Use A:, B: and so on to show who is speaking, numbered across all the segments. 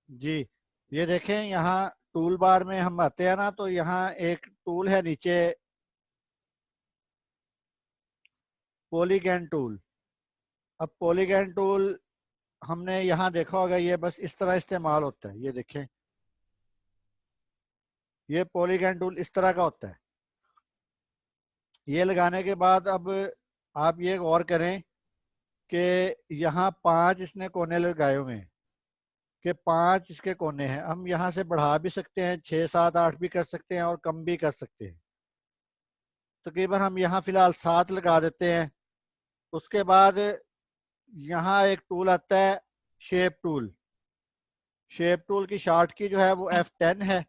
A: जी, ये देखें यहाँ टूल बार में हम आते हैं ना, तो यहाँ एक टूल है नीचे, पॉलीगन टूल। अब पॉलीगन टूल हमने यहाँ देखा होगा, ये बस इस तरह इस्तेमाल होता है। ये देखें, ये पॉलीगन टूल इस तरह का होता है। ये लगाने के बाद अब आप ये गौर करें कि यहाँ 5 इसने कोने लगाए हुए हैं, कि 5 इसके कोने हैं। हम यहाँ से बढ़ा भी सकते हैं, 6 7 8 भी कर सकते हैं और कम भी कर सकते हैं। तकरीबन हम यहाँ फिलहाल 7 लगा देते हैं। उसके बाद यहाँ एक टूल आता है, शेप टूल। शेप टूल की शॉर्ट की जो है वो F10 है।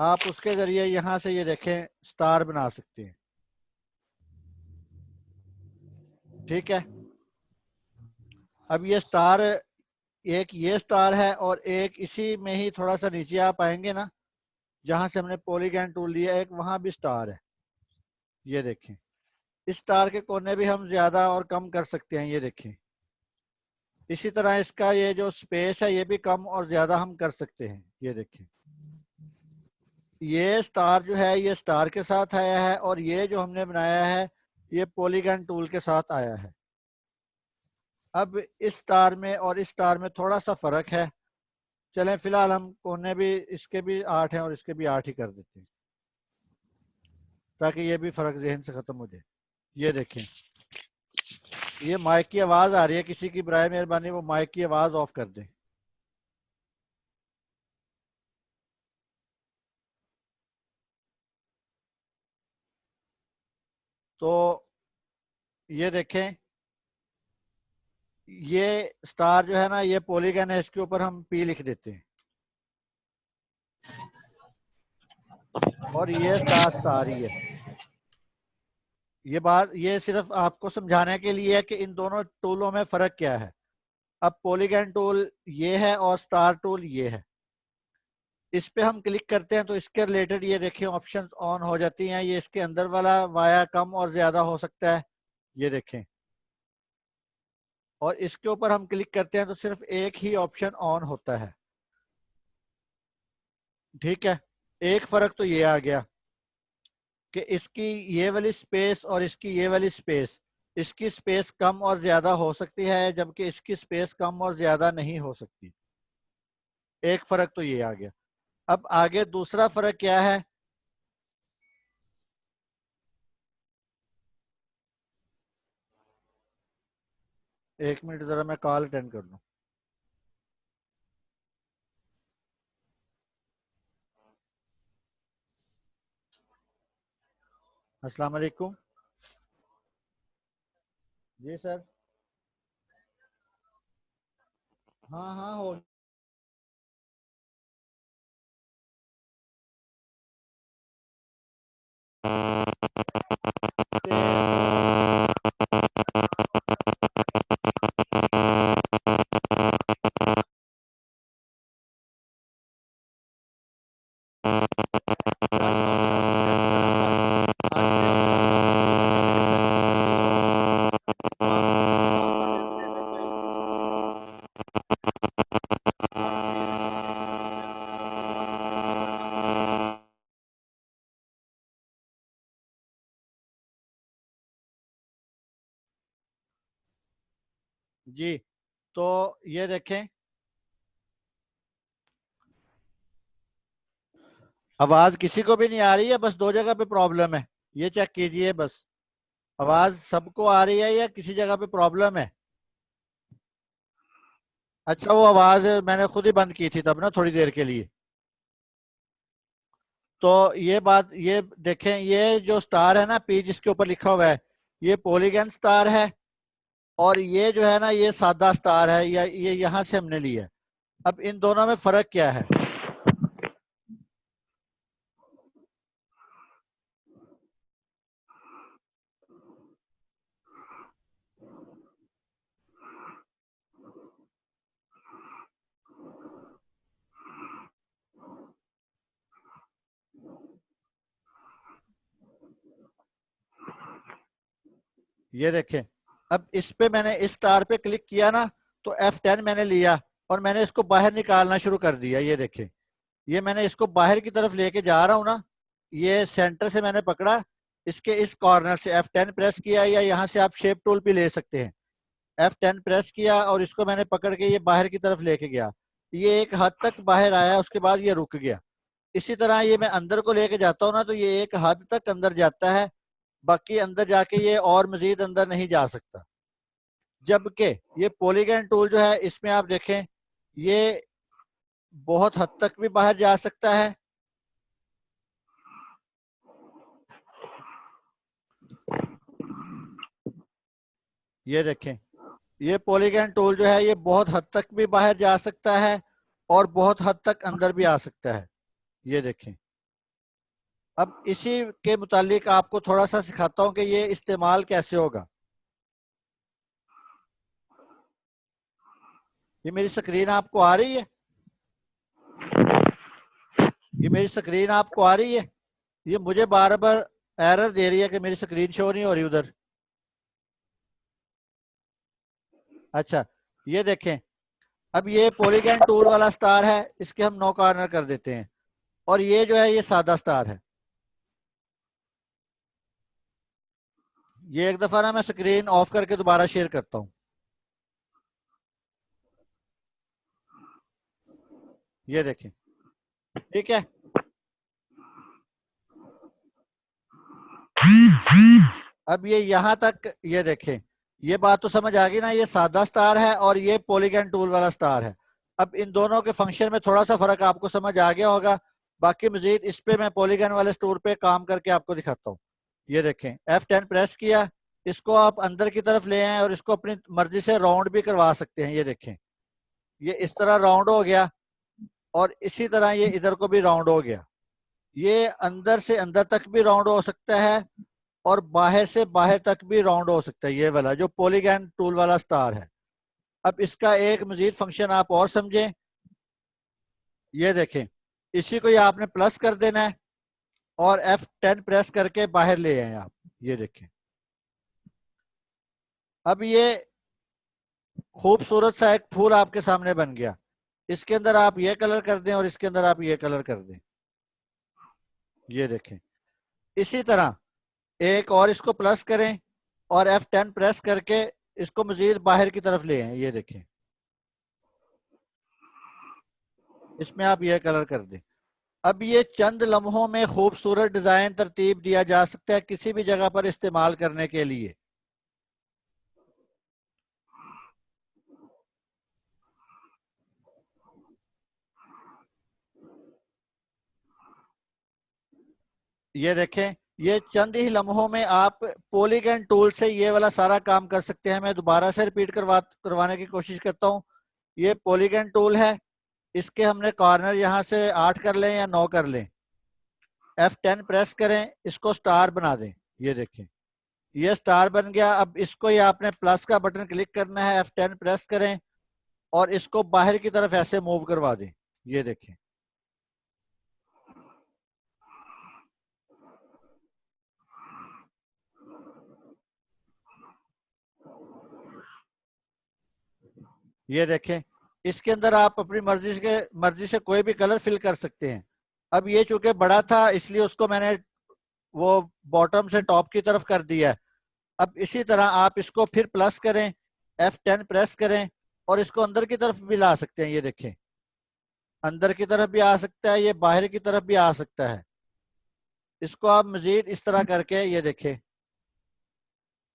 A: आप उसके ज़रिए यहाँ से ये देखें स्टार बना सकते हैं। ठीक है, अब ये स्टार, एक ये स्टार है और एक इसी में ही थोड़ा सा नीचे आप आएंगे ना, जहाँ से हमने पॉलीगन टूल लिया, एक वहाँ भी स्टार है। ये देखें, इस स्टार के कोने भी हम ज़्यादा और कम कर सकते हैं। ये देखें, इसी तरह इसका ये जो स्पेस है ये भी कम और ज़्यादा हम कर सकते हैं। ये देखें, ये स्टार जो है ये स्टार के साथ आया है और ये जो हमने बनाया है ये पॉलीगन टूल के साथ आया है। अब इस स्टार में और इस स्टार में थोड़ा सा फ़र्क है। चलें फिलहाल हम कोने भी इसके भी 8 हैं और इसके भी 8 ही कर देते हैं, ताकि ये भी फ़र्क जहन से ख़त्म हो जाए। ये देखें, ये माइक की आवाज़ आ रही है, किसी की बराए मेहरबानी वो माइक की आवाज़ ऑफ कर दें। तो ये देखें, ये स्टार जो है ना ये पॉलीगन है, इसके ऊपर हम पी लिख देते हैं और ये स्टार स्टार ही है। ये बात ये सिर्फ आपको समझाने के लिए है कि इन दोनों टूलों में फ़र्क क्या है। अब पॉलीगन टूल ये है और स्टार टूल ये है। इस पे हम क्लिक करते हैं तो इसके रिलेटेड ये देखें ऑप्शंस ऑन हो जाती हैं। ये इसके अंदर वाला वाया कम और ज़्यादा हो सकता है, ये देखें। और इसके ऊपर हम क्लिक करते हैं तो सिर्फ एक ही ऑप्शन ऑन होता है। ठीक है, एक फ़र्क तो ये आ गया कि इसकी ये वाली स्पेस और इसकी ये वाली स्पेस, इसकी स्पेस कम और ज़्यादा हो सकती है जबकि इसकी स्पेस कम और ज़्यादा नहीं हो सकती। एक फ़र्क तो ये आ गया। अब आगे दूसरा फ़र्क क्या है? एक मिनट ज़रा मैं कॉल अटेंड कर लूँ। अस्सलाम वालेकुम। जी सर। हाँ हाँ हो जी, तो ये देखें, आवाज किसी को भी नहीं आ रही है, बस दो जगह पे प्रॉब्लम है। ये चेक कीजिए बस, आवाज सबको आ रही है या किसी जगह पे प्रॉब्लम है? अच्छा, वो आवाज मैंने खुद ही बंद की थी तब ना, थोड़ी देर के लिए। तो ये बात ये देखें, ये जो स्टार है ना पी जिसके ऊपर लिखा हुआ है, ये पॉलीगन स्टार है और ये जो है ना ये सादा स्टार है, या ये यहाँ से हमने लिया है। अब इन दोनों में फर्क क्या है? ये देखें, अब इस पे मैंने इस स्टार पे क्लिक किया ना, तो F10 मैंने लिया, और मैंने इसको बाहर निकालना शुरू कर दिया। ये देखें, ये मैंने इसको बाहर की तरफ लेके जा रहा हूँ ना, ये सेंटर से मैंने पकड़ा, इसके इस कॉर्नर से F10 प्रेस किया, या यहाँ से आप शेप टूल भी ले सकते हैं। F10 प्रेस किया और इसको मैंने पकड़ के ये बाहर की तरफ लेके गया। ये एक हद तक बाहर आया, उसके बाद ये रुक गया। इसी तरह ये मैं अंदर को लेके जाता हूँ ना, तो ये एक हद तक अंदर जाता है, बाकी अंदर जाके ये और मजीद अंदर नहीं जा सकता। जबकि ये पॉलीगन टूल जो है, इसमें आप देखें ये बहुत हद तक भी बाहर जा सकता है। ये देखें, ये पॉलीगन टूल जो है ये बहुत हद तक भी बाहर जा सकता है और बहुत हद तक अंदर भी आ सकता है। ये देखें, अब इसी के मुतालिक आपको थोड़ा सा सिखाता हूं कि ये इस्तेमाल कैसे होगा। ये मेरी स्क्रीन आपको आ रही है? ये मेरी स्क्रीन आपको आ रही है? ये मुझे बार बार एरर दे रही है कि मेरी स्क्रीन शो नहीं हो रही उधर। अच्छा, ये देखें, अब ये पॉलीगन टूल वाला स्टार है, इसके हम 9 कॉर्नर कर देते हैं, और ये जो है ये सादा स्टार है। ये एक दफा ना मैं स्क्रीन ऑफ करके दोबारा शेयर करता हूं। ये देखें, ठीक है। अब ये यहां तक, ये देखें, ये बात तो समझ आ गई ना, ये सादा स्टार है और ये पॉलीगन टूल वाला स्टार है। अब इन दोनों के फंक्शन में थोड़ा सा फर्क आपको समझ आ गया होगा। बाकी मजीद इस पे मैं पॉलीगन वाले स्टोर पे काम करके आपको दिखाता हूँ। ये देखें, F10 प्रेस किया, इसको आप अंदर की तरफ ले आए और इसको अपनी मर्जी से राउंड भी करवा सकते हैं। ये देखें, ये इस तरह राउंड हो गया और इसी तरह ये इधर को भी राउंड हो गया। ये अंदर से अंदर तक भी राउंड हो सकता है और बाहर से बाहर तक भी राउंड हो सकता है, ये वाला जो पॉलीगन टूल वाला स्टार है। अब इसका एक मजीद फंक्शन आप और समझें। ये देखें, इसी को ये आपने प्लस कर देना है और F10 प्रेस करके बाहर ले आए आप। ये देखें, अब ये खूबसूरत सा एक फूल आपके सामने बन गया। इसके अंदर आप ये कलर कर दें और इसके अंदर आप ये कलर कर दें। ये देखें, इसी तरह एक और इसको प्लस करें और F10 प्रेस करके इसको मजीद बाहर की तरफ ले आए। ये देखें, इसमें आप ये कलर कर दें। अब ये चंद लम्हों में खूबसूरत डिजाइन तरतीब दिया जा सकता है किसी भी जगह पर इस्तेमाल करने के लिए। ये देखें, ये चंद ही लम्हों में आप पॉलीगन टूल से ये वाला सारा काम कर सकते हैं। मैं दोबारा से रिपीट करवाने की कोशिश करता हूँ। ये पॉलीगन टूल है, इसके हमने कॉर्नर यहाँ से 8 कर लें या 9 कर लें। F10 प्रेस करें, इसको स्टार बना दें। ये देखें, ये स्टार बन गया। अब इसको ये आपने प्लस का बटन क्लिक करना है, F10 प्रेस करें और इसको बाहर की तरफ ऐसे मूव करवा दें। ये देखें, ये देखें, इसके अंदर आप अपनी मर्जी से कोई भी कलर फिल कर सकते हैं। अब ये चूंकि बड़ा था इसलिए उसको मैंने वो बॉटम से टॉप की तरफ कर दिया है। अब इसी तरह आप इसको फिर प्लस करें, F10 प्रेस करें और इसको अंदर की तरफ भी ला सकते हैं। ये देखें, अंदर की तरफ भी आ सकता है, ये बाहर की तरफ भी आ सकता है। इसको आप मजीद इस तरह करके, ये देखें,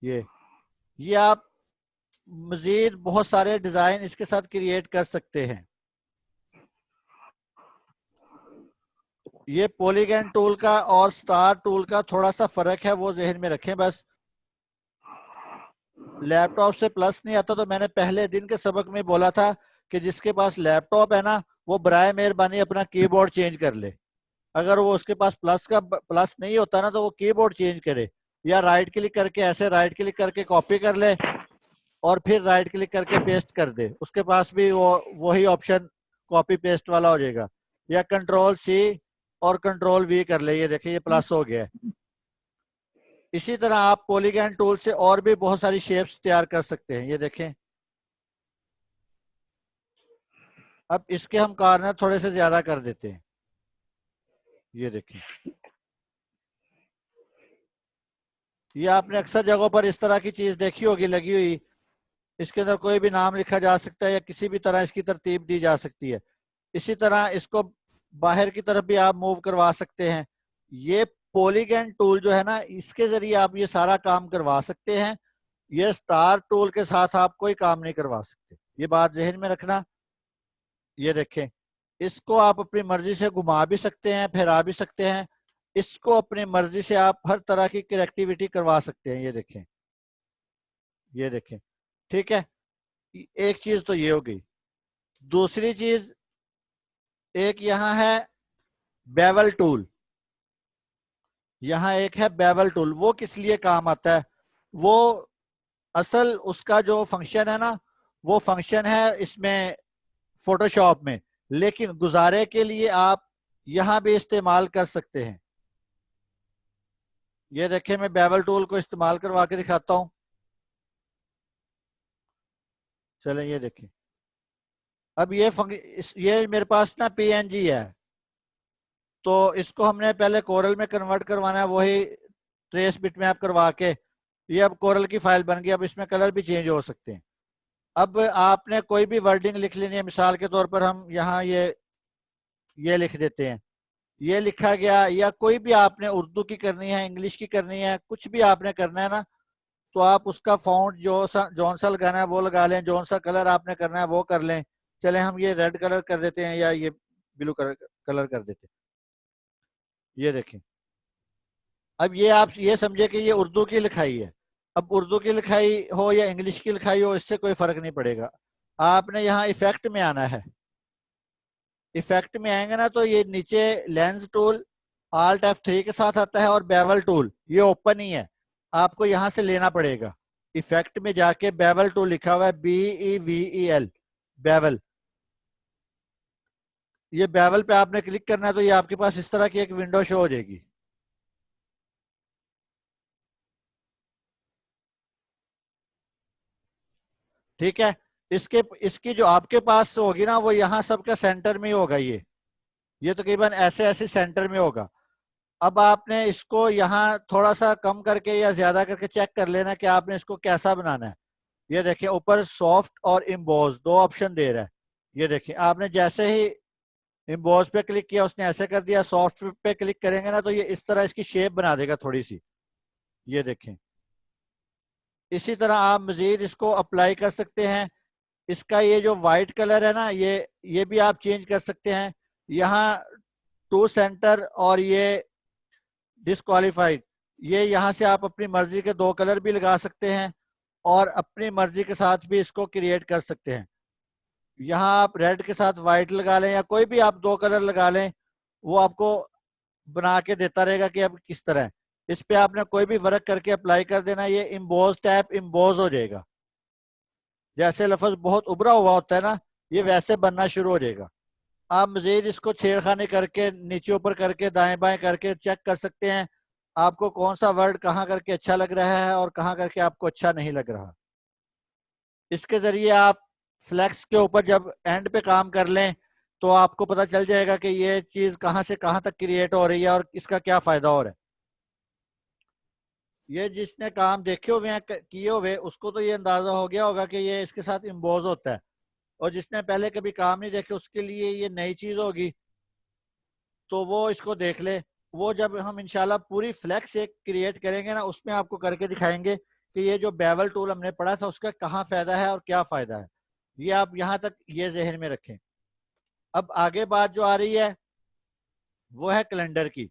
A: ये आप मजीद बहुत सारे डिजाइन इसके साथ क्रिएट कर सकते हैं। ये पॉलीगन टूल का और स्टार टूल का थोड़ा सा फर्क है, वो जहन में रखें बस। लैपटॉप से प्लस नहीं आता, तो मैंने पहले दिन के सबक में बोला था कि जिसके पास लैपटॉप है ना, वो बराए मेहरबानी अपना कीबोर्ड चेंज कर ले। अगर वो उसके पास प्लस नहीं होता ना, तो वो कीबोर्ड चेंज करे, या राइट क्लिक करके ऐसे राइट क्लिक करके कॉपी कर ले और फिर राइट क्लिक करके पेस्ट कर दे। उसके पास भी वो वही ऑप्शन कॉपी पेस्ट वाला हो जाएगा। या Ctrl+C और Ctrl+V कर ले। ये देखिए, ये प्लस हो गया है। इसी तरह आप पॉलीगन टूल से और भी बहुत सारी शेप्स तैयार कर सकते हैं। ये देखें, अब इसके हम कॉर्नर थोड़े से ज्यादा कर देते हैं। ये देखें, ये आपने अक्सर जगहों पर इस तरह की चीज देखी होगी लगी हुई। इसके अंदर कोई भी नाम लिखा जा सकता है या किसी भी तरह इसकी तरतीब दी जा सकती है। इसी तरह इसको बाहर की तरफ भी आप मूव करवा सकते हैं। ये पॉलीगन टूल जो है ना, इसके जरिए आप ये सारा काम करवा सकते हैं। ये स्टार टूल के साथ आप कोई काम नहीं करवा सकते, ये बात जहन में रखना। ये देखें, इसको आप अपनी मर्जी से घुमा भी सकते हैं, फहरा भी सकते हैं। इसको अपनी मर्जी से आप हर तरह की एक्टिविटी करवा सकते हैं। ये देखें, ये देखें, ठीक है। एक चीज तो ये हो गई। दूसरी चीज एक यहाँ है बेवल टूल। यहाँ एक है बेवल टूल। वो किस लिए काम आता है? वो असल उसका जो फंक्शन है ना, वो फंक्शन है इसमें फोटोशॉप में, लेकिन गुजारे के लिए आप यहां भी इस्तेमाल कर सकते हैं। ये देखें, मैं बेवल टूल को इस्तेमाल करवा के दिखाता हूं। चलें, ये देखें। अब ये मेरे पास ना पीएनजी है, तो इसको हमने पहले कोरल में कन्वर्ट करवाना है, वही ट्रेस बिटमैप करवा के। ये अब कोरल की फाइल बन गई। अब इसमें कलर भी चेंज हो सकते हैं। अब आपने कोई भी वर्डिंग लिख लेनी है। मिसाल के तौर पर हम यहाँ ये लिख देते हैं। ये लिखा गया, या कोई भी आपने उर्दू की करनी है, इंग्लिश की करनी है, कुछ भी आपने करना है ना, तो आप उसका फॉन्ट जौन सा लगाना है वो लगा लें, जौन सा कलर आपने करना है वो कर लें। चले हम ये रेड कलर कर देते हैं, या ये ब्लू कलर कर देते हैं। ये देखें, अब ये आप ये समझे कि ये उर्दू की लिखाई है। अब उर्दू की लिखाई हो या इंग्लिश की लिखाई हो, इससे कोई फर्क नहीं पड़ेगा। आपने यहाँ इफेक्ट में आना है। इफेक्ट में आएंगे ना, तो ये नीचे लेंस टूल Alt F3 के साथ आता है, और बेवल टूल ये ओपन ही है, आपको यहां से लेना पड़ेगा। इफेक्ट में जाके बेवल टूल लिखा हुआ है, BEVEL, बेवल। ये बेवल पे आपने क्लिक करना है, तो ये आपके पास इस तरह की एक विंडो शो हो जाएगी। ठीक है। इसकी जो आपके पास होगी ना, वो यहाँ सबका सेंटर में ही होगा। ये तकरीबन ऐसे ऐसे सेंटर में होगा। अब आपने इसको यहाँ थोड़ा सा कम करके या ज्यादा करके चेक कर लेना कि आपने इसको कैसा बनाना है। ये देखिए, ऊपर सॉफ्ट और इम्बोज दो ऑप्शन दे रहा है। ये देखिए, आपने जैसे ही इम्बोज पे क्लिक किया उसने ऐसे कर दिया। सॉफ्ट पे क्लिक करेंगे ना, तो ये इस तरह इसकी शेप बना देगा थोड़ी सी। ये देखें, इसी तरह आप मजीद इसको अप्लाई कर सकते हैं। इसका ये जो वाइट कलर है ना, ये भी आप चेंज कर सकते हैं। यहाँ टू सेंटर और ये डिसक्वालीफाइड, ये यहाँ से आप अपनी मर्जी के दो कलर भी लगा सकते हैं, और अपनी मर्जी के साथ भी इसको क्रिएट कर सकते हैं। यहाँ आप रेड के साथ वाइट लगा लें, या कोई भी आप दो कलर लगा लें, वो आपको बना के देता रहेगा कि अब किस तरह है। इस पे आपने कोई भी वर्क करके अप्लाई कर देना, ये इम्बोज टैप इम्बोज हो जाएगा। जैसे लफ्ज बहुत उभरा हुआ होता है ना, ये वैसे बनना शुरू हो जाएगा। आप मजीद इसको छेड़खानी करके नीचे ऊपर करके दाएं बाएं करके चेक कर सकते हैं आपको कौन सा वर्ड कहाँ करके अच्छा लग रहा है और कहाँ करके आपको अच्छा नहीं लग रहा। इसके जरिए आप फ्लेक्स के ऊपर जब एंड पे काम कर लें, तो आपको पता चल जाएगा कि ये चीज कहाँ से कहाँ तक क्रिएट हो रही है और इसका क्या फायदा हो रहा है। ये जिसने काम देखे हुए हैं किए हुए, उसको तो ये अंदाजा हो गया होगा कि ये इसके साथ इम्बोज होता है, और जिसने पहले कभी काम नहीं देखे उसके लिए ये नई चीज होगी, तो वो इसको देख ले। वो जब हम इंशाल्लाह पूरी फ्लेक्स एक क्रिएट करेंगे ना, उसमें आपको करके दिखाएंगे कि ये जो बेवल टूल हमने पढ़ा था उसका कहाँ फायदा है और क्या फायदा है। ये आप यहाँ तक ये जहन में रखें। अब आगे बात जो आ रही है वो है कैलेंडर की।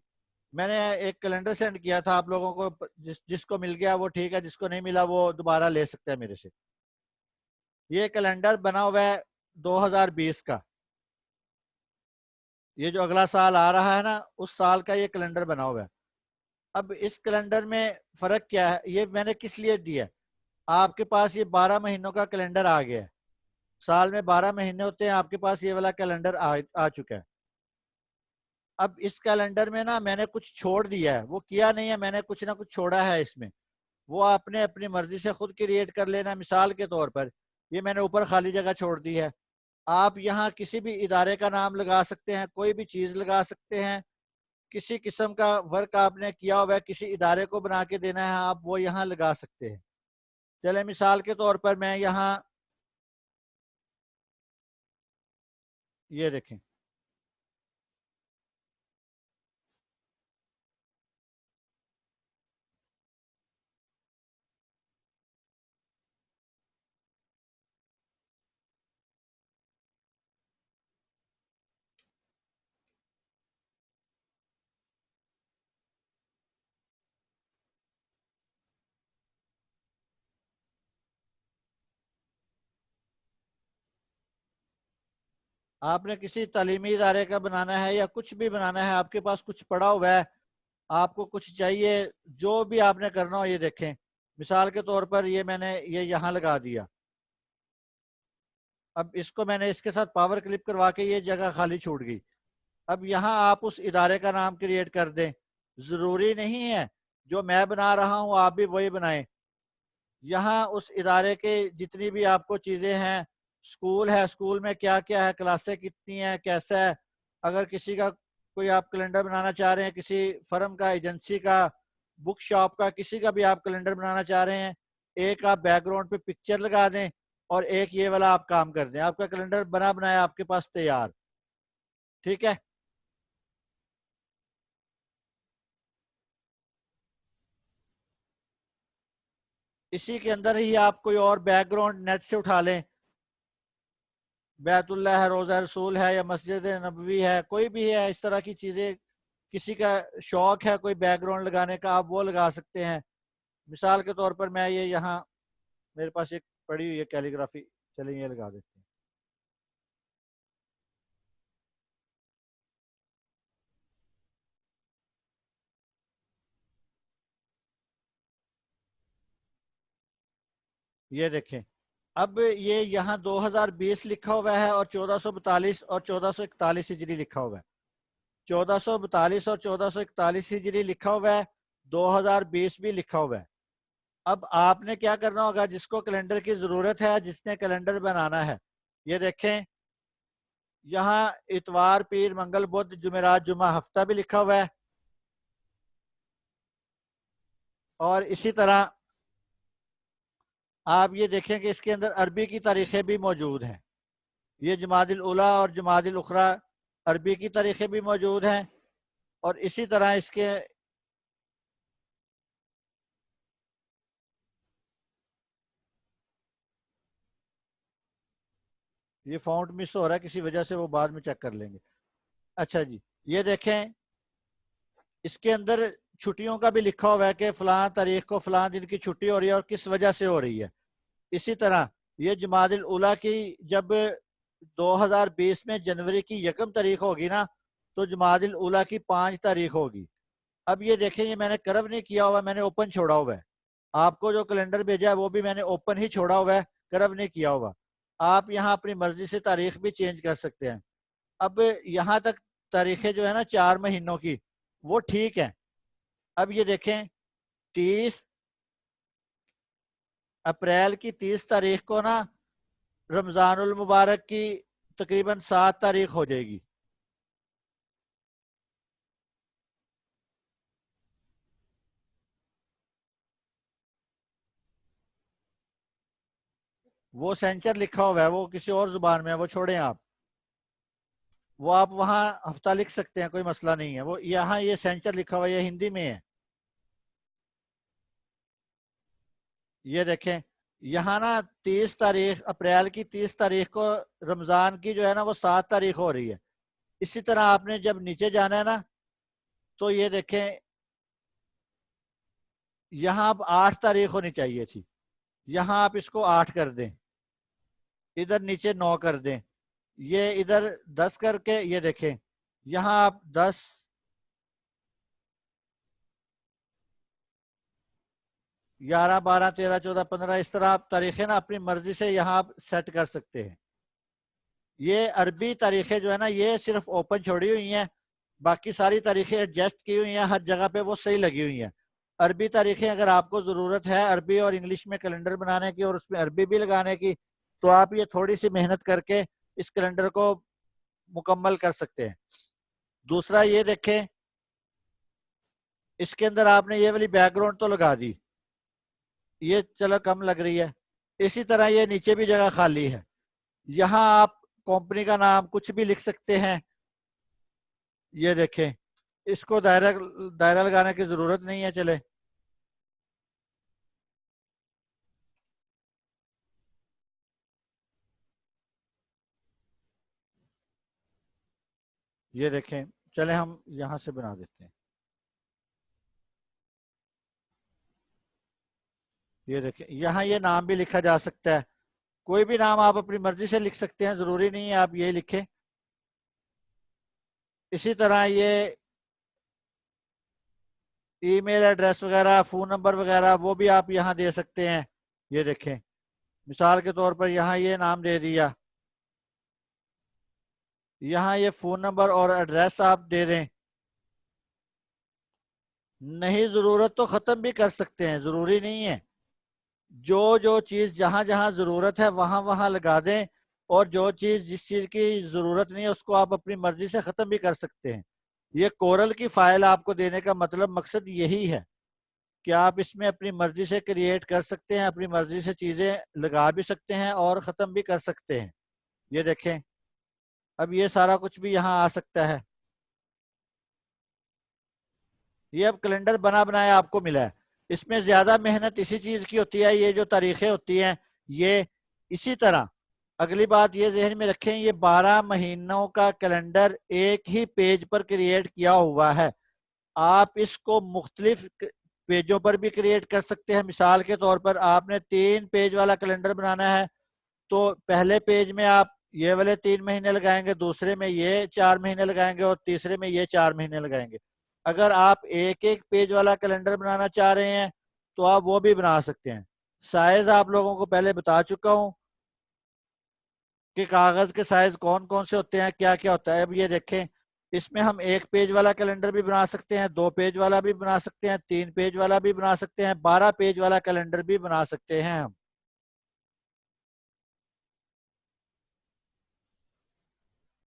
A: मैंने एक कैलेंडर सेंड किया था आप लोगों को, जिसको मिल गया वो ठीक है, जिसको नहीं मिला वो दोबारा ले सकता है मेरे से। ये कैलेंडर बना हुआ है 2020 का। ये जो अगला साल आ रहा है ना, उस साल का ये कैलेंडर बना हुआ है। अब इस कैलेंडर में फर्क क्या है, ये मैंने किस लिए दिया है। आपके पास ये 12 महीनों का कैलेंडर आ गया है। साल में 12 महीने होते हैं, आपके पास ये वाला कैलेंडर आ चुका है। अब इस कैलेंडर में ना मैंने कुछ छोड़ दिया है, वो किया नहीं है मैंने, कुछ ना कुछ छोड़ा है इसमें। वो आपने अपनी मर्जी से खुद क्रिएट कर लेना। मिसाल के तौर पर ये मैंने ऊपर खाली जगह छोड़ दी है, आप यहाँ किसी भी इदारे का नाम लगा सकते हैं, कोई भी चीज़ लगा सकते हैं, किसी किस्म का वर्क आपने किया हुआ है, किसी इदारे को बना के देना है, आप वो यहाँ लगा सकते हैं। चले मिसाल के तौर पर मैं यहाँ ये देखें, आपने किसी तालीमी इदारे का बनाना है या कुछ भी बनाना है, आपके पास कुछ पड़ा हुआ है, आपको कुछ चाहिए, जो भी आपने करना हो, ये देखें मिसाल के तौर पर ये मैंने ये यहाँ लगा दिया। अब इसको मैंने इसके साथ पावर क्लिप करवा के ये जगह खाली छूट गई। अब यहाँ आप उस इदारे का नाम क्रिएट कर दें, ज़रूरी नहीं है जो मैं बना रहा हूँ आप भी वही बनाएं। यहाँ उस इदारे के जितनी भी आपको चीज़ें हैं, स्कूल है, स्कूल में क्या क्या है, क्लासें कितनी हैं, कैसा है, अगर किसी का कोई आप कैलेंडर बनाना चाह रहे हैं, किसी फर्म का, एजेंसी का, बुक शॉप का, किसी का भी आप कैलेंडर बनाना चाह रहे हैं, एक आप बैकग्राउंड पे पिक्चर लगा दें और एक ये वाला आप काम कर दें, आपका कैलेंडर बना बनाया आपके पास तैयार। ठीक है, इसी के अंदर ही आप कोई और बैकग्राउंड नेट से उठा लें, बैतुल्लाह है, रोज़ा रसूल है, या मस्जिद नबवी है, कोई भी है, इस तरह की चीज़ें, किसी का शौक है कोई बैकग्राउंड लगाने का, आप वो लगा सकते हैं। मिसाल के तौर पर मैं ये यहाँ मेरे पास एक पड़ी हुई है कैलीग्राफी, चलिए ये लगा देते हैं। ये देखें, अब ये यहाँ 2020 लिखा हुआ है और 1442 और 1441 हिजरी लिखा हुआ है। 1442 और 1441 हिजरी लिखा हुआ है, 2020 भी लिखा हुआ है। अब आपने क्या करना होगा, जिसको कैलेंडर की जरूरत है, जिसने कैलेंडर बनाना है, ये देखें यहाँ इतवार, पीर, मंगल, बुध, जुमेरात, जुमा, हफ्ता भी लिखा हुआ है। और इसी तरह आप ये देखें कि इसके अंदर अरबी की तारीखें भी मौजूद हैं। ये जमादिल उला और जमादिल उखरा अरबी की तारीखें भी मौजूद हैं। और इसी तरह इसके ये फाउंट मिस हो रहा है किसी वजह से, वो बाद में चेक कर लेंगे। अच्छा जी, ये देखें इसके अंदर छुट्टियों का भी लिखा हुआ है कि फलां तारीख को फलां दिन की छुट्टी हो रही है और किस वजह से हो रही है। इसी तरह ये जमादिल उला की जब 2020 में जनवरी की 1 तारीख होगी ना, तो जमादिल उला की 5 तारीख होगी। अब ये देखें, ये मैंने कर्व नहीं किया हुआ, मैंने ओपन छोड़ा हुआ है। आपको जो कैलेंडर भेजा है वो भी मैंने ओपन ही छोड़ा हुआ है, कर्व नहीं किया हुआ। आप यहाँ अपनी मर्जी से तारीख भी चेंज कर सकते हैं। अब यहाँ तक तारीखें जो है ना 4 महीनों की, वो ठीक है। अब ये देखें 30 अप्रैल की 30 तारीख को ना रमजानुल मुबारक की तकरीबन 7 तारीख हो जाएगी। वो सेंचर लिखा हुआ है, वो किसी और जुबान में है, वो छोड़ें आप, वो आप वहाँ हफ्ता लिख सकते हैं, कोई मसला नहीं है। वो यहाँ ये सेंचर लिखा हुआ है, ये हिंदी में है। ये देखें यहाँ ना 30 तारीख अप्रैल की 30 तारीख को रमजान की जो है ना वो 7 तारीख हो रही है। इसी तरह आपने जब नीचे जाना है ना, तो ये देखें यहाँ अब 8 तारीख होनी चाहिए थी, यहाँ आप इसको 8 कर दें, इधर नीचे 9 कर दें, ये इधर 10 करके ये देखें यहाँ आप 10, 11, 12, 13, 14, 15 इस तरह आप तारीखें ना अपनी मर्जी से यहाँ आप सेट कर सकते हैं। ये अरबी तारीखें जो है ना ये सिर्फ ओपन छोड़ी हुई हैं, बाकी सारी तारीखें एडजस्ट की हुई हैं, हर जगह पे वो सही लगी हुई हैं। अरबी तारीखें अगर आपको ज़रूरत है अरबी और इंग्लिश में कैलेंडर बनाने की और उसमें अरबी भी लगाने की, तो आप ये थोड़ी सी मेहनत करके इस कैलेंडर को मुकम्मल कर सकते हैं। दूसरा ये देखें, इसके अंदर आपने ये वाली बैकग्राउंड तो लगा दी, ये चलो कम लग रही है। इसी तरह ये नीचे भी जगह खाली है, यहाँ आप कंपनी का नाम कुछ भी लिख सकते हैं। ये देखें, इसको दायरा दायरा लगाने की जरूरत नहीं है। चले, ये देखें, चले हम यहां से बना देते हैं। ये देखें, यहाँ ये नाम भी लिखा जा सकता है, कोई भी नाम आप अपनी मर्जी से लिख सकते हैं, जरूरी नहीं है आप ये लिखें। इसी तरह ये ईमेल एड्रेस वगैरह, फोन नंबर वगैरह वो भी आप यहाँ दे सकते हैं। ये देखें, मिसाल के तौर पर यहाँ ये नाम दे दिया, यहाँ ये फोन नंबर और एड्रेस आप दे दें। नहीं जरूरत तो खत्म भी कर सकते हैं, जरूरी नहीं है। जो जो चीज जहां जहां जरूरत है वहां वहां लगा दें, और जो चीज जिस चीज की जरूरत नहीं है उसको आप अपनी मर्जी से खत्म भी कर सकते हैं। ये कोरल की फाइल आपको देने का मतलब मकसद यही है कि आप इसमें अपनी मर्जी से क्रिएट कर सकते हैं, अपनी मर्जी से चीजें लगा भी सकते हैं और खत्म भी कर सकते हैं। ये देखें, अब ये सारा कुछ भी यहाँ आ सकता है। ये अब कैलेंडर बना बनाया आपको मिला है। इसमें ज्यादा मेहनत इसी चीज की होती है, ये जो तारीखें होती हैं ये। इसी तरह अगली बात ये जहन में रखें, ये 12 महीनों का कैलेंडर एक ही पेज पर क्रिएट किया हुआ है। आप इसको मुख्तलिफ पेजों पर भी क्रिएट कर सकते हैं। मिसाल के तौर पर आपने 3 पेज वाला कैलेंडर बनाना है, तो पहले पेज में आप ये वाले 3 महीने लगाएंगे, दूसरे में ये 4 महीने लगाएंगे और तीसरे में ये 4 महीने लगाएंगे। अगर आप एक एक पेज वाला कैलेंडर बनाना चाह रहे हैं तो आप वो भी बना सकते हैं। साइज आप लोगों को पहले बता चुका हूं कि कागज के साइज कौन कौन से होते हैं, क्या क्या होता है। अब ये देखें, इसमें हम 1 पेज वाला कैलेंडर भी बना सकते हैं, 2 पेज वाला भी बना सकते हैं, 3 पेज वाला भी बना सकते हैं, 12 पेज वाला कैलेंडर भी बना सकते हैं हम।